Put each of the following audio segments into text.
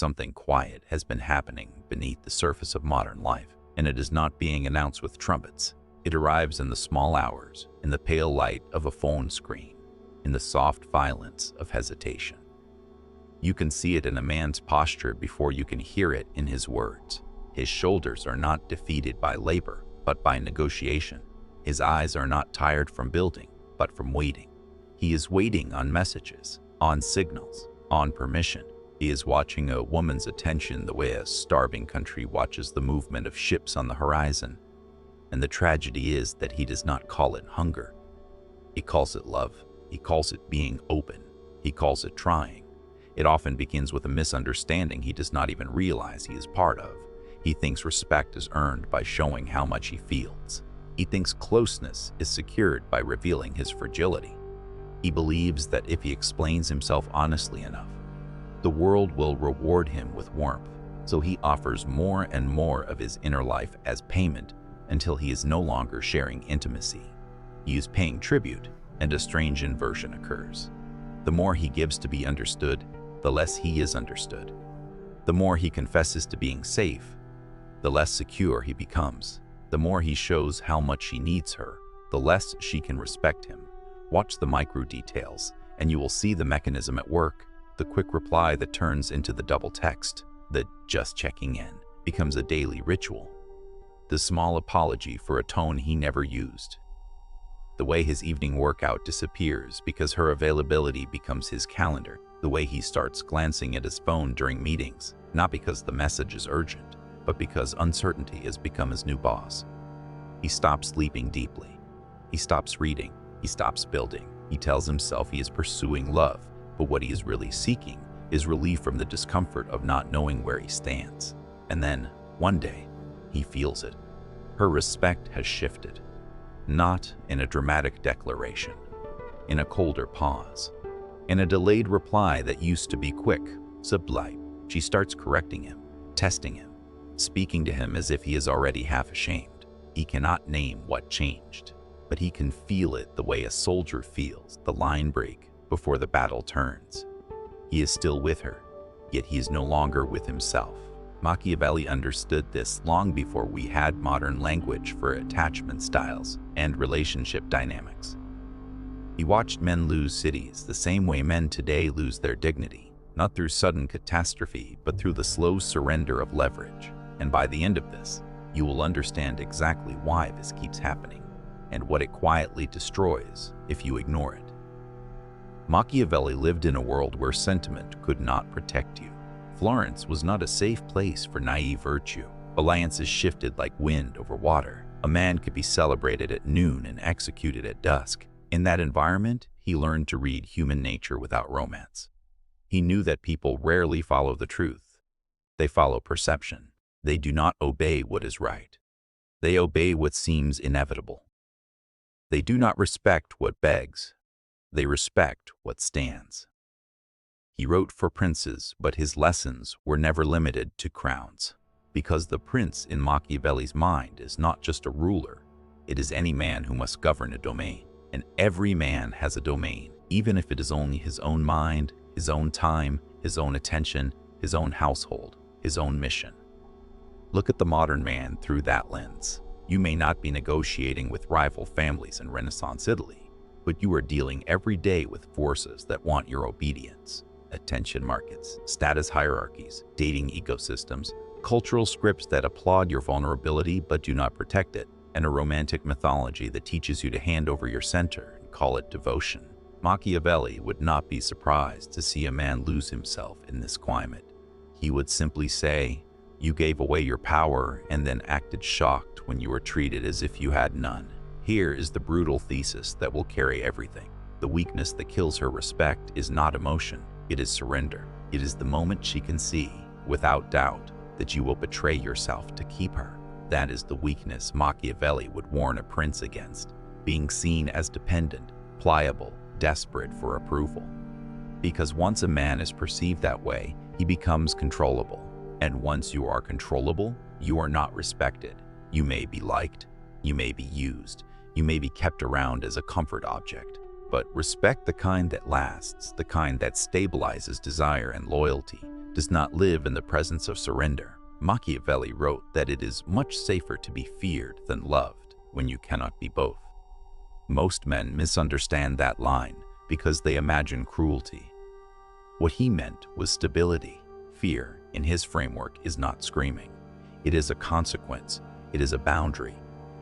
something quiet has been happening beneath the surface of modern life, and it is not being announced with trumpets. It arrives in the small hours, in the pale light of a phone screen, in the soft violence of hesitation. You can see it in a man's posture before you can hear it in his words. His shoulders are not defeated by labor, but by negotiation. His eyes are not tired from building, but from waiting. He is waiting on messages, on signals, on permission. He is watching a woman's attention the way a starving country watches the movement of ships on the horizon. And the tragedy is that he does not call it hunger. He calls it love. He calls it being open. He calls it trying. It often begins with a misunderstanding he does not even realize he is part of. He thinks respect is earned by showing how much he feels. He thinks closeness is secured by revealing his fragility. He believes that if he explains himself honestly enough, the world will reward him with warmth. So he offers more and more of his inner life as payment until he is no longer sharing intimacy. He is paying tribute, and a strange inversion occurs. The more he gives to be understood, the less he is understood. The more he confesses to being safe, the less secure he becomes. The more he shows how much she needs her, the less she can respect him. Watch the micro details, and you will see the mechanism at work. The quick reply that turns into the double text, the just checking in, becomes a daily ritual. The small apology for a tone he never used. The way his evening workout disappears because her availability becomes his calendar. The way he starts glancing at his phone during meetings, not because the message is urgent, but because uncertainty has become his new boss. He stops sleeping deeply. He stops reading. He stops building. He tells himself he is pursuing love, but what he is really seeking is relief from the discomfort of not knowing where he stands. And then, one day, he feels it. Her respect has shifted. Not in a dramatic declaration, in a colder pause, in a delayed reply that used to be quick, sublime. She starts correcting him, testing him, speaking to him as if he is already half ashamed. He cannot name what changed, but he can feel it the way a soldier feels the line break before the battle turns. He is still with her, yet he is no longer with himself. Machiavelli understood this long before we had modern language for attachment styles and relationship dynamics. He watched men lose cities the same way men today lose their dignity, not through sudden catastrophe, but through the slow surrender of leverage. And by the end of this, you will understand exactly why this keeps happening and what it quietly destroys if you ignore it. Machiavelli lived in a world where sentiment could not protect you. Florence was not a safe place for naive virtue. Alliances shifted like wind over water. A man could be celebrated at noon and executed at dusk. In that environment, he learned to read human nature without romance. He knew that people rarely follow the truth. They follow perception. They do not obey what is right. They obey what seems inevitable. They do not respect what begs. They respect what stands. He wrote for princes, but his lessons were never limited to crowns. Because the prince in Machiavelli's mind is not just a ruler, it is any man who must govern a domain. And every man has a domain, even if it is only his own mind, his own time, his own attention, his own household, his own mission. Look at the modern man through that lens. You may not be negotiating with rival families in Renaissance Italy, but you are dealing every day with forces that want your obedience. Attention markets, status hierarchies, dating ecosystems, cultural scripts that applaud your vulnerability but do not protect it, and a romantic mythology that teaches you to hand over your center and call it devotion. Machiavelli would not be surprised to see a man lose himself in this climate. He would simply say, "You gave away your power and then acted shocked when you were treated as if you had none." Here is the brutal thesis that will carry everything. The weakness that kills her respect is not emotion, it is surrender. It is the moment she can see, without doubt, that you will betray yourself to keep her. That is the weakness Machiavelli would warn a prince against, being seen as dependent, pliable, desperate for approval. Because once a man is perceived that way, he becomes controllable. And once you are controllable, you are not respected. You may be liked, you may be used, you may be kept around as a comfort object. But respect the kind that lasts, the kind that stabilizes desire and loyalty, does not live in the presence of surrender. Machiavelli wrote that it is much safer to be feared than loved when you cannot be both. Most men misunderstand that line because they imagine cruelty. What he meant was stability. Fear, in his framework, is not screaming. It is a consequence. It is a boundary.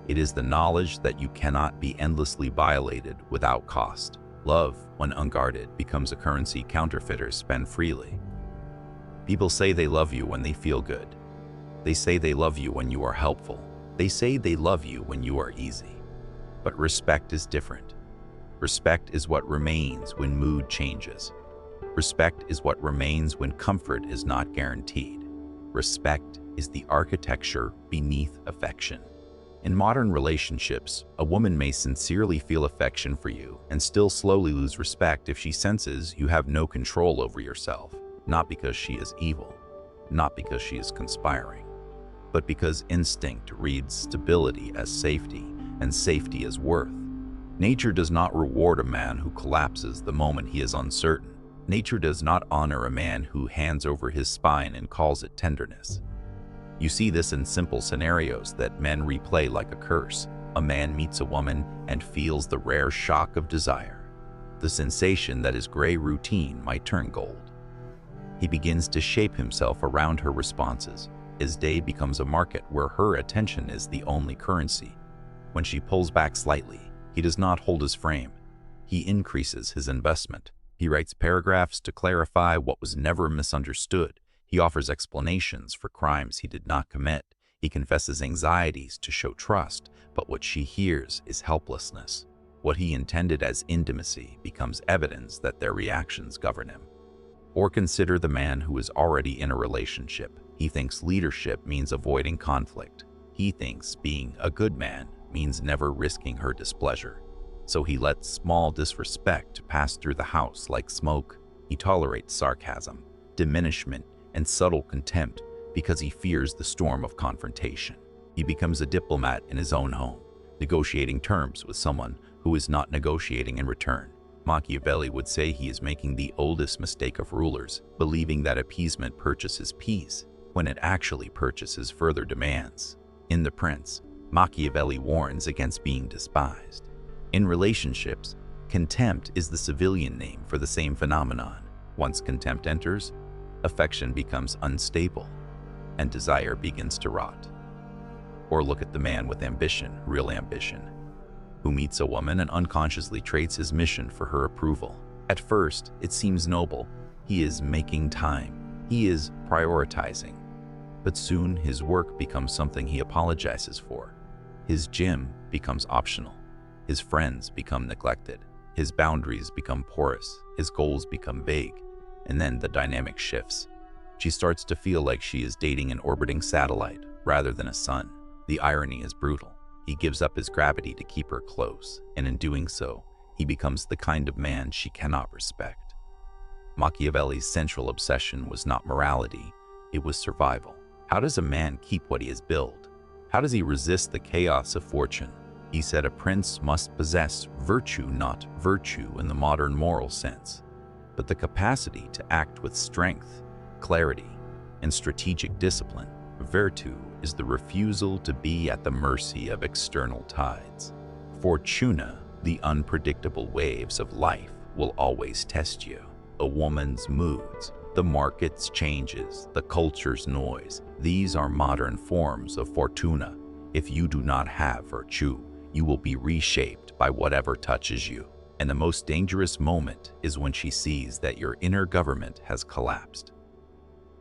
It is the knowledge that you cannot be endlessly violated without cost. Love, when unguarded, becomes a currency counterfeiters spend freely. People say they love you when they feel good. They say they love you when you are helpful. They say they love you when you are easy. But respect is different. Respect is what remains when mood changes. Respect is what remains when comfort is not guaranteed. Respect is the architecture beneath affection. In modern relationships, a woman may sincerely feel affection for you and still slowly lose respect if she senses you have no control over yourself, not because she is evil, not because she is conspiring, but because instinct reads stability as safety and safety as worth. Nature does not reward a man who collapses the moment he is uncertain. Nature does not honor a man who hands over his spine and calls it tenderness. You see this in simple scenarios that men replay like a curse. A man meets a woman and feels the rare shock of desire. The sensation that his gray routine might turn gold. He begins to shape himself around her responses. His day becomes a market where her attention is the only currency. When she pulls back slightly, he does not hold his frame. He increases his investment. He writes paragraphs to clarify what was never misunderstood. He offers explanations for crimes he did not commit. He confesses anxieties to show trust, but what she hears is helplessness. What he intended as intimacy becomes evidence that their reactions govern him. Or consider the man who is already in a relationship. He thinks leadership means avoiding conflict. He thinks being a good man means never risking her displeasure. So he lets small disrespect pass through the house like smoke. He tolerates sarcasm, diminishment, and subtle contempt because he fears the storm of confrontation. He becomes a diplomat in his own home, negotiating terms with someone who is not negotiating in return. Machiavelli would say he is making the oldest mistake of rulers, believing that appeasement purchases peace, when it actually purchases further demands. In The Prince, Machiavelli warns against being despised. In relationships, contempt is the civilian name for the same phenomenon. Once contempt enters, affection becomes unstable, and desire begins to rot. Or look at the man with ambition, real ambition, who meets a woman and unconsciously trades his mission for her approval. At first, it seems noble. He is making time. He is prioritizing. But soon, his work becomes something he apologizes for. His gym becomes optional. His friends become neglected. His boundaries become porous. His goals become vague. And then the dynamic shifts. She starts to feel like she is dating an orbiting satellite rather than a sun. The irony is brutal. He gives up his gravity to keep her close, and in doing so, he becomes the kind of man she cannot respect. Machiavelli's central obsession was not morality, it was survival. How does a man keep what he has built? How does he resist the chaos of fortune? He said a prince must possess virtue, not virtue in the modern moral sense, but the capacity to act with strength, clarity, and strategic discipline. Virtù is the refusal to be at the mercy of external tides. Fortuna, the unpredictable waves of life, will always test you. A woman's moods, the market's changes, the culture's noise, these are modern forms of fortuna. If you do not have virtù, you will be reshaped by whatever touches you. And the most dangerous moment is when she sees that your inner government has collapsed.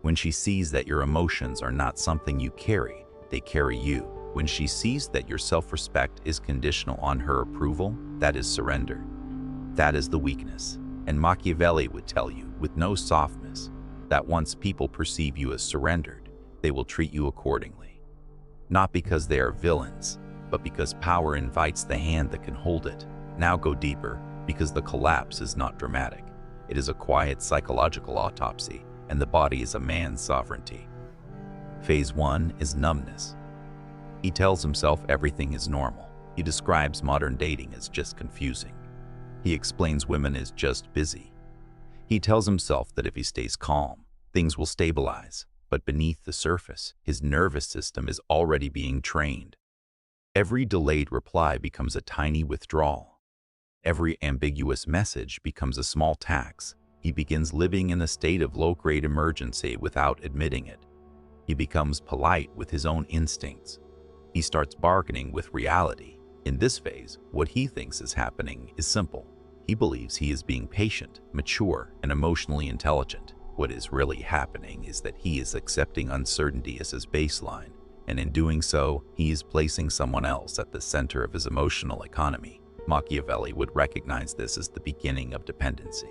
When she sees that your emotions are not something you carry, they carry you. When she sees that your self-respect is conditional on her approval, that is surrender. That is the weakness. And Machiavelli would tell you, with no softness, that once people perceive you as surrendered, they will treat you accordingly. Not because they are villains, but because power invites the hand that can hold it. Now go deeper, because the collapse is not dramatic. It is a quiet psychological autopsy, and the body is a man's sovereignty. Phase 1 is numbness. He tells himself everything is normal. He describes modern dating as just confusing. He explains women as just busy. He tells himself that if he stays calm, things will stabilize. But beneath the surface, his nervous system is already being trained. Every delayed reply becomes a tiny withdrawal. Every ambiguous message becomes a small tax. He begins living in a state of low-grade emergency without admitting it. He becomes polite with his own instincts. He starts bargaining with reality. In this phase, what he thinks is happening is simple. He believes he is being patient, mature, and emotionally intelligent. What is really happening is that he is accepting uncertainty as his baseline, and in doing so, he is placing someone else at the center of his emotional economy. Machiavelli would recognize this as the beginning of dependency.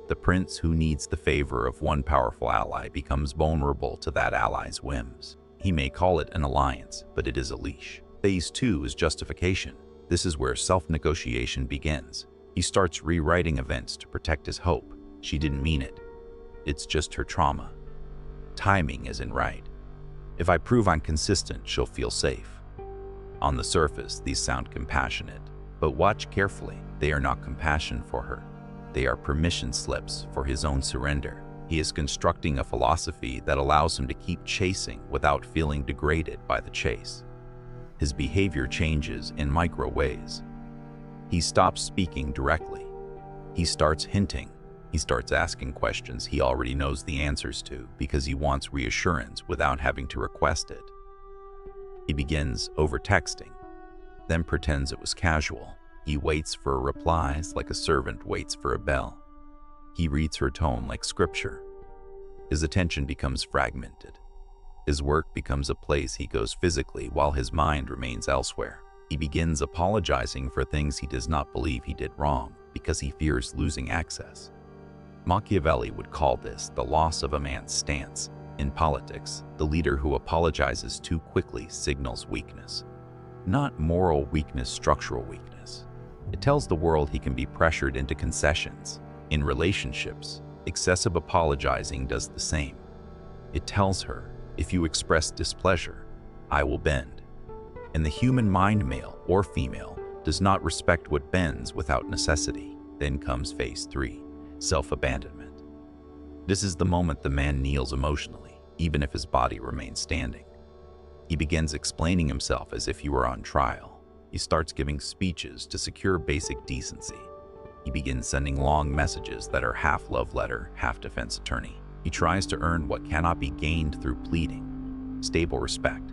The prince who needs the favor of one powerful ally becomes vulnerable to that ally's whims. He may call it an alliance, but it is a leash. Phase 2 is justification. This is where self-negotiation begins. He starts rewriting events to protect his hope. She didn't mean it. It's just her trauma. Timing isn't right. If I prove I'm consistent, she'll feel safe. On the surface, these sound compassionate, but watch carefully. They are not compassion for her. They are permission slips for his own surrender. He is constructing a philosophy that allows him to keep chasing without feeling degraded by the chase. His behavior changes in micro ways. He stops speaking directly. He starts hinting. He starts asking questions he already knows the answers to because he wants reassurance without having to request it. He begins over-texting, then pretends it was casual. He waits for replies like a servant waits for a bell. He reads her tone like scripture. His attention becomes fragmented. His work becomes a place he goes physically while his mind remains elsewhere. He begins apologizing for things he does not believe he did wrong because he fears losing access. Machiavelli would call this the loss of a man's stance. In politics, the leader who apologizes too quickly signals weakness. Not moral weakness, structural weakness. It tells the world he can be pressured into concessions. In relationships, excessive apologizing does the same. It tells her, if you express displeasure, I will bend. And the human mind, male or female, does not respect what bends without necessity. Then comes phase 3, self-abandonment. This is the moment the man kneels emotionally, even if his body remains standing. He begins explaining himself as if he were on trial. He starts giving speeches to secure basic decency. He begins sending long messages that are half love letter, half defense attorney. He tries to earn what cannot be gained through pleading. Stable respect.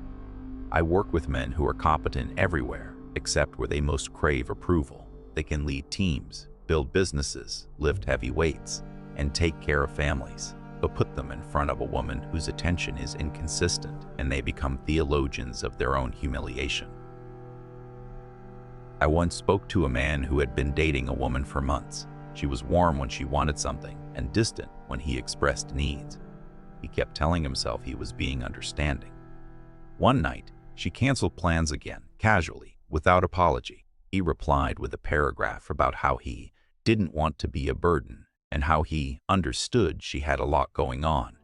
I work with men who are competent everywhere, except where they most crave approval. They can lead teams, build businesses, lift heavy weights, and take care of families. But put them in front of a woman whose attention is inconsistent, and they become theologians of their own humiliation. I once spoke to a man who had been dating a woman for months. She was warm when she wanted something and distant when he expressed needs. He kept telling himself he was being understanding. One night, she canceled plans again, casually, without apology. He replied with a paragraph about how he didn't want to be a burden and how he understood she had a lot going on.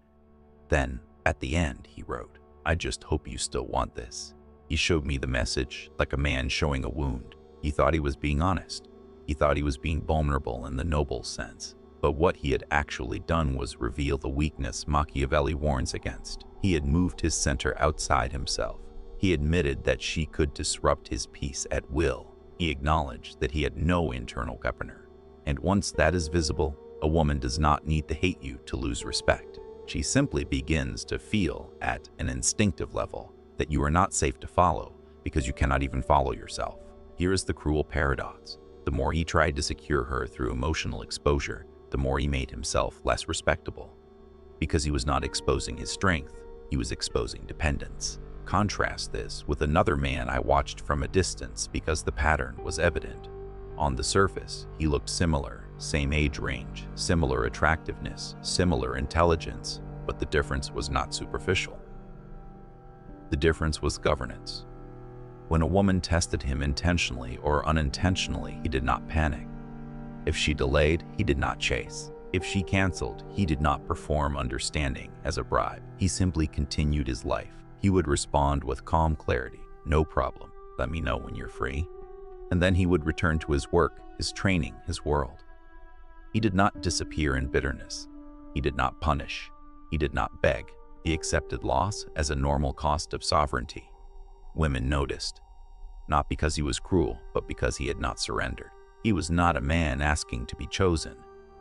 Then, at the end, he wrote, I just hope you still want this. He showed me the message like a man showing a wound. He thought he was being honest. He thought he was being vulnerable in the noble sense. But what he had actually done was reveal the weakness Machiavelli warns against. He had moved his center outside himself. He admitted that she could disrupt his peace at will. He acknowledged that he had no internal governor. And once that is visible, a woman does not need to hate you to lose respect. She simply begins to feel at an instinctive level that you are not safe to follow because you cannot even follow yourself. Here is the cruel paradox. The more he tried to secure her through emotional exposure, the more he made himself less respectable. Because he was not exposing his strength, he was exposing dependence. Contrast this with another man I watched from a distance because the pattern was evident. On the surface, he looked similar, same age range, similar attractiveness, similar intelligence, but the difference was not superficial. The difference was governance. When a woman tested him intentionally or unintentionally, he did not panic. If she delayed, he did not chase. If she canceled, he did not perform understanding as a bribe. He simply continued his life. He would respond with calm clarity, no problem, let me know when you're free. And then he would return to his work, his training, his world. He did not disappear in bitterness. He did not punish. He did not beg. He accepted loss as a normal cost of sovereignty. Women noticed, not because he was cruel, but because he had not surrendered. He was not a man asking to be chosen.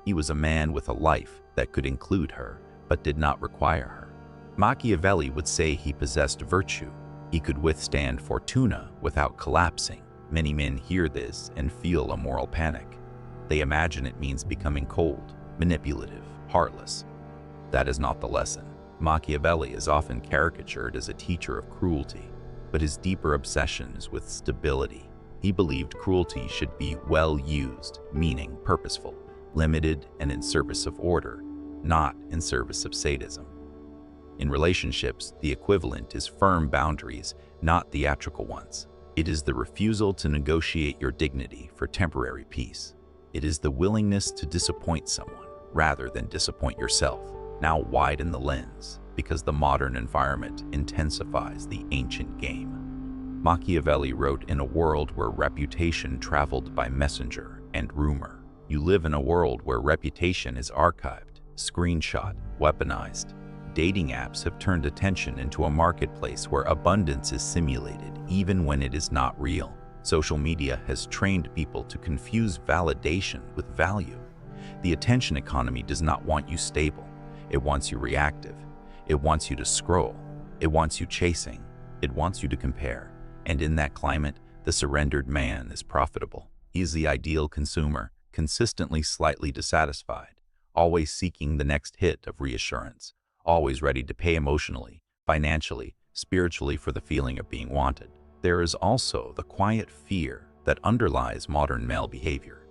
He was a man with a life that could include her, but did not require her. Machiavelli would say he possessed virtue. He could withstand fortuna without collapsing. Many men hear this and feel a moral panic. They imagine it means becoming cold, manipulative, heartless. That is not the lesson. Machiavelli is often caricatured as a teacher of cruelty, but his deeper obsession is with stability. He believed cruelty should be well used, meaning purposeful, limited, and in service of order, not in service of sadism. In relationships, the equivalent is firm boundaries, not theatrical ones. It is the refusal to negotiate your dignity for temporary peace. It is the willingness to disappoint someone rather than disappoint yourself. Now widen the lens, because the modern environment intensifies the ancient game. Machiavelli wrote in a world where reputation traveled by messenger and rumor. You live in a world where reputation is archived, screenshot, weaponized. Dating apps have turned attention into a marketplace where abundance is simulated, even when it is not real. Social media has trained people to confuse validation with value. The attention economy does not want you stable. It wants you reactive. It wants you to scroll. It wants you chasing. It wants you to compare. And in that climate, the surrendered man is profitable. He is the ideal consumer, consistently slightly dissatisfied, always seeking the next hit of reassurance, always ready to pay emotionally, financially, spiritually for the feeling of being wanted. There is also the quiet fear that underlies modern male behavior.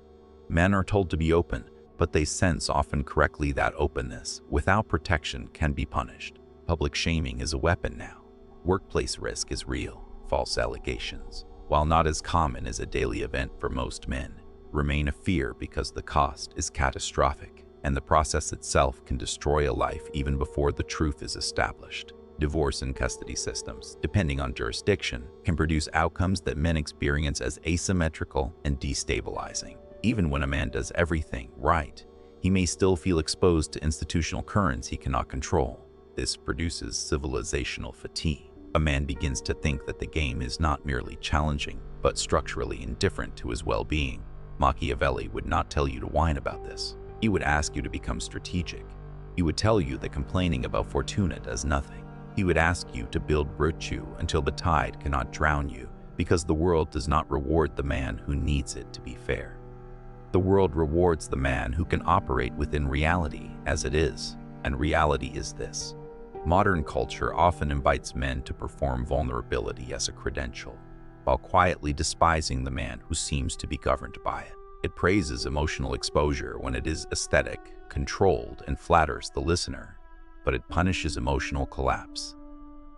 Men are told to be open, but they sense often correctly that openness, without protection, can be punished. Public shaming is a weapon now. Workplace risk is real. False allegations, while not as common as a daily event for most men, remain a fear because the cost is catastrophic, and the process itself can destroy a life even before the truth is established. Divorce and custody systems, depending on jurisdiction, can produce outcomes that men experience as asymmetrical and destabilizing. Even when a man does everything right, he may still feel exposed to institutional currents he cannot control. This produces civilizational fatigue. A man begins to think that the game is not merely challenging, but structurally indifferent to his well-being. Machiavelli would not tell you to whine about this. He would ask you to become strategic. He would tell you that complaining about fortuna does nothing. He would ask you to build virtue until the tide cannot drown you, because the world does not reward the man who needs it to be fair. The world rewards the man who can operate within reality as it is, and reality is this. Modern culture often invites men to perform vulnerability as a credential, while quietly despising the man who seems to be governed by it. It praises emotional exposure when it is aesthetic, controlled, and flatters the listener, but it punishes emotional collapse.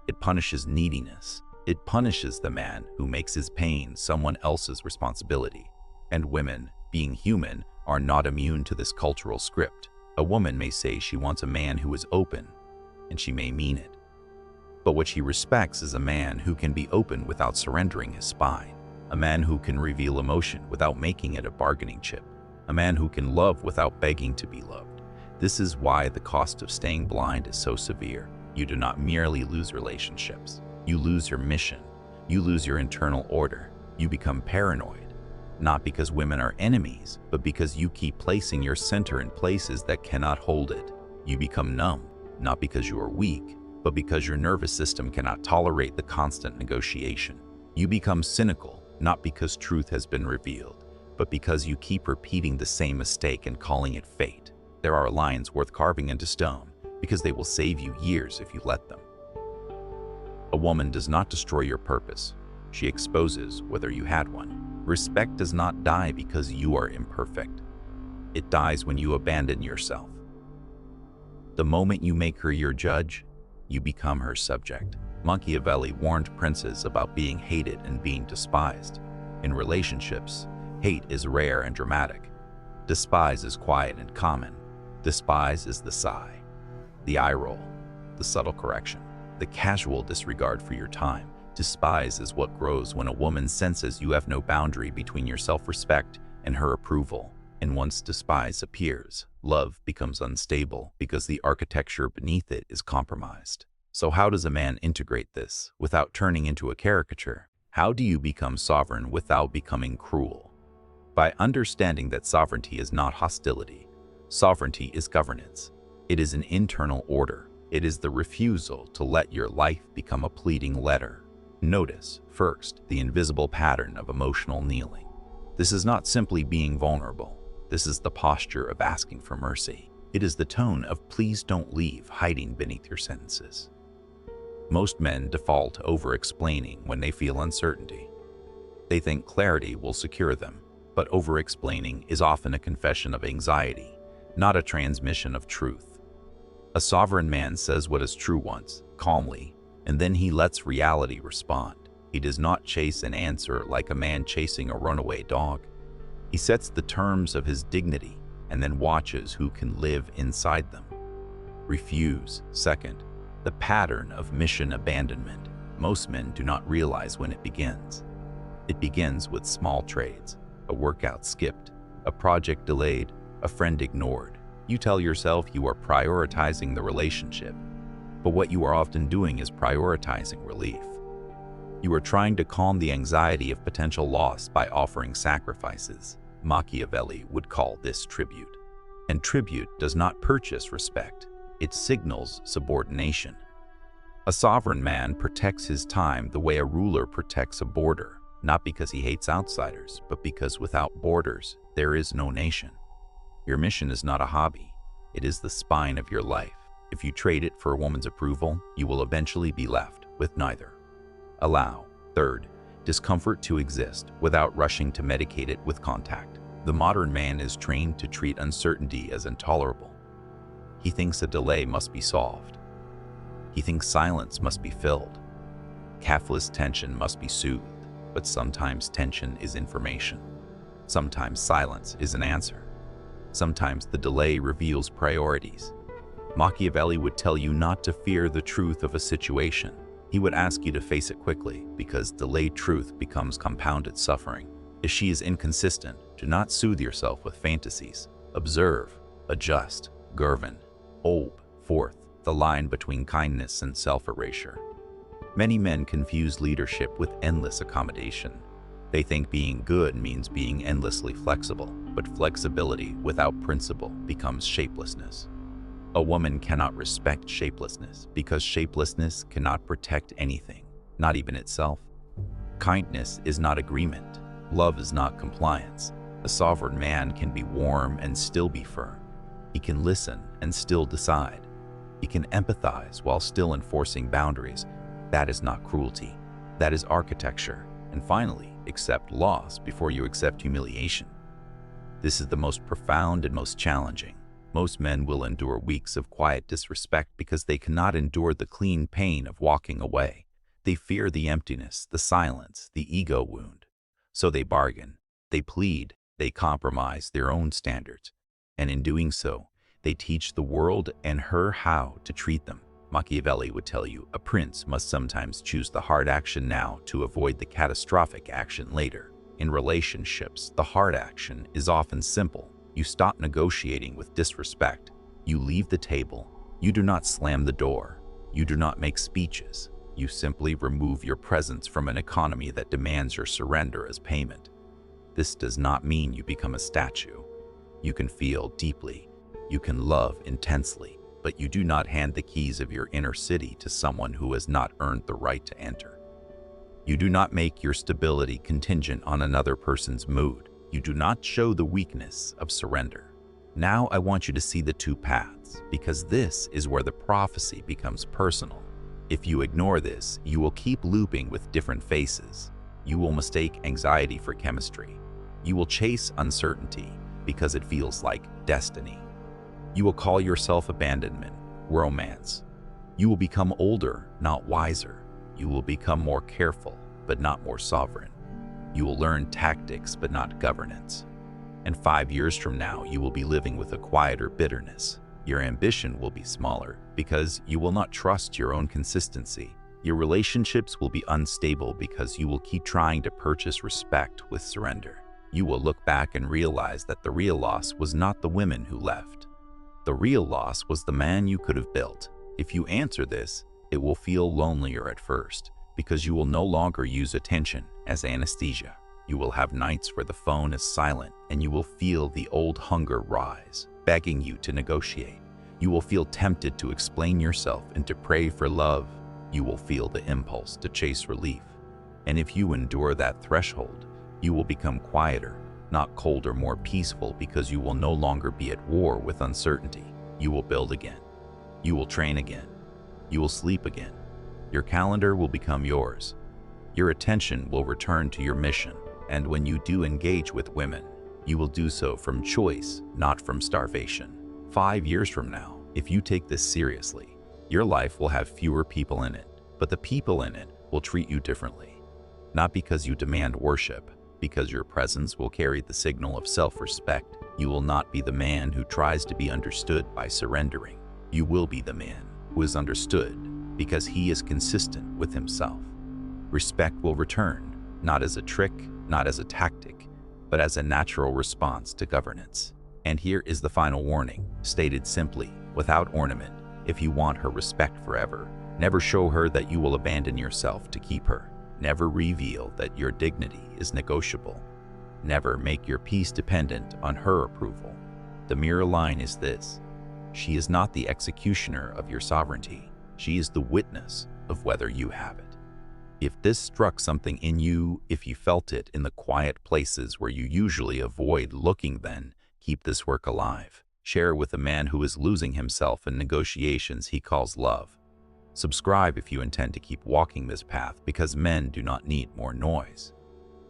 It punishes neediness. It punishes the man who makes his pain someone else's responsibility. And women, being human, are not immune to this cultural script. A woman may say she wants a man who is open, and she may mean it. But what she respects is a man who can be open without surrendering his spine, a man who can reveal emotion without making it a bargaining chip, a man who can love without begging to be loved. This is why the cost of staying blind is so severe. You do not merely lose relationships. You lose your mission. You lose your internal order. You become paranoid. Not because women are enemies, but because you keep placing your center in places that cannot hold it. You become numb, not because you are weak, but because your nervous system cannot tolerate the constant negotiation. You become cynical, not because truth has been revealed, but because you keep repeating the same mistake and calling it fate. There are lines worth carving into stone, because they will save you years if you let them. A woman does not destroy your purpose. She exposes whether you had one. Respect does not die because you are imperfect. It dies when you abandon yourself. The moment you make her your judge, you become her subject. Machiavelli warned princes about being hated and being despised. In relationships, hate is rare and dramatic. Despise is quiet and common. Despise is the sigh, the eye roll, the subtle correction, the casual disregard for your time. Despise is what grows when a woman senses you have no boundary between your self-respect and her approval. And once despise appears, love becomes unstable because the architecture beneath it is compromised. So how does a man integrate this without turning into a caricature? How do you become sovereign without becoming cruel? By understanding that sovereignty is not hostility. Sovereignty is governance. It is an internal order. It is the refusal to let your life become a pleading letter. Notice, first, the invisible pattern of emotional kneeling. This is not simply being vulnerable. This is the posture of asking for mercy. It is the tone of "please don't leave" hiding beneath your sentences. Most men default to over-explaining when they feel uncertainty. They think clarity will secure them, but over-explaining is often a confession of anxiety, not a transmission of truth. A sovereign man says what is true once, calmly, and then he lets reality respond. He does not chase an answer like a man chasing a runaway dog. He sets the terms of his dignity and then watches who can live inside them. Refuse, second, the pattern of mission abandonment. Most men do not realize when it begins. It begins with small trades, a workout skipped, a project delayed, a friend ignored. You tell yourself you are prioritizing the relationship, but what you are often doing is prioritizing relief. You are trying to calm the anxiety of potential loss by offering sacrifices. Machiavelli would call this tribute. And tribute does not purchase respect. It signals subordination. A sovereign man protects his time the way a ruler protects a border, not because he hates outsiders, but because without borders, there is no nation. Your mission is not a hobby. It is the spine of your life. If you trade it for a woman's approval, you will eventually be left with neither. Allow, third, discomfort to exist without rushing to medicate it with contact. The modern man is trained to treat uncertainty as intolerable. He thinks a delay must be solved. He thinks silence must be filled. Calfless tension must be soothed, but sometimes tension is information. Sometimes silence is an answer. Sometimes the delay reveals priorities. Machiavelli would tell you not to fear the truth of a situation. He would ask you to face it quickly because delayed truth becomes compounded suffering. If she is inconsistent, do not soothe yourself with fantasies. Observe, adjust, govern. Fourth, the line between kindness and self-erasure. Many men confuse leadership with endless accommodation. They think being good means being endlessly flexible, but flexibility without principle becomes shapelessness. A woman cannot respect shapelessness because shapelessness cannot protect anything, not even itself. Kindness is not agreement. Love is not compliance. A sovereign man can be warm and still be firm. He can listen and still decide. He can empathize while still enforcing boundaries. That is not cruelty. That is architecture. And finally, accept loss before you accept humiliation. This is the most profound and most challenging. Most men will endure weeks of quiet disrespect because they cannot endure the clean pain of walking away. They fear the emptiness, the silence, the ego wound. So they bargain, they plead, they compromise their own standards. And in doing so, they teach the world and her how to treat them. Machiavelli would tell you a prince must sometimes choose the hard action now to avoid the catastrophic action later. In relationships, the hard action is often simple. You stop negotiating with disrespect. You leave the table. You do not slam the door. You do not make speeches. You simply remove your presence from an economy that demands your surrender as payment. This does not mean you become a statue. You can feel deeply. You can love intensely, but you do not hand the keys of your inner city to someone who has not earned the right to enter. You do not make your stability contingent on another person's mood. You do not show the weakness of surrender. Now I want you to see the two paths, because this is where the prophecy becomes personal. If you ignore this, you will keep looping with different faces. You will mistake anxiety for chemistry. You will chase uncertainty because it feels like destiny. You will call yourself abandonment, romance. You will become older, not wiser. You will become more careful, but not more sovereign. You will learn tactics, but not governance. And 5 years from now, you will be living with a quieter bitterness. Your ambition will be smaller because you will not trust your own consistency. Your relationships will be unstable because you will keep trying to purchase respect with surrender. You will look back and realize that the real loss was not the women who left. The real loss was the man you could have built. If you answer this, it will feel lonelier at first, because you will no longer use attention as anesthesia. You will have nights where the phone is silent and you will feel the old hunger rise, begging you to negotiate. You will feel tempted to explain yourself and to pray for love. You will feel the impulse to chase relief. And if you endure that threshold, you will become quieter, not colder, more peaceful, because you will no longer be at war with uncertainty. You will build again. You will train again. You will sleep again. Your calendar will become yours. Your attention will return to your mission. And when you do engage with women, you will do so from choice, not from starvation. 5 years from now, if you take this seriously, your life will have fewer people in it, but the people in it will treat you differently. Not because you demand worship, because your presence will carry the signal of self-respect. You will not be the man who tries to be understood by surrendering. You will be the man who is understood because he is consistent with himself. Respect will return, not as a trick, not as a tactic, but as a natural response to governance. And here is the final warning, stated simply, without ornament. If you want her respect forever, never show her that you will abandon yourself to keep her. Never reveal that your dignity is negotiable. Never make your peace dependent on her approval. The mirror line is this: she is not the executioner of your sovereignty. She is the witness of whether you have it. If this struck something in you, if you felt it in the quiet places where you usually avoid looking, then keep this work alive. Share with a man who is losing himself in negotiations he calls love. Subscribe if you intend to keep walking this path, because men do not need more noise.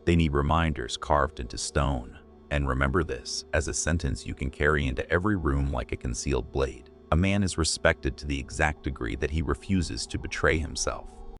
They need reminders carved into stone. And remember this as a sentence you can carry into every room like a concealed blade. A man is respected to the exact degree that he refuses to betray himself.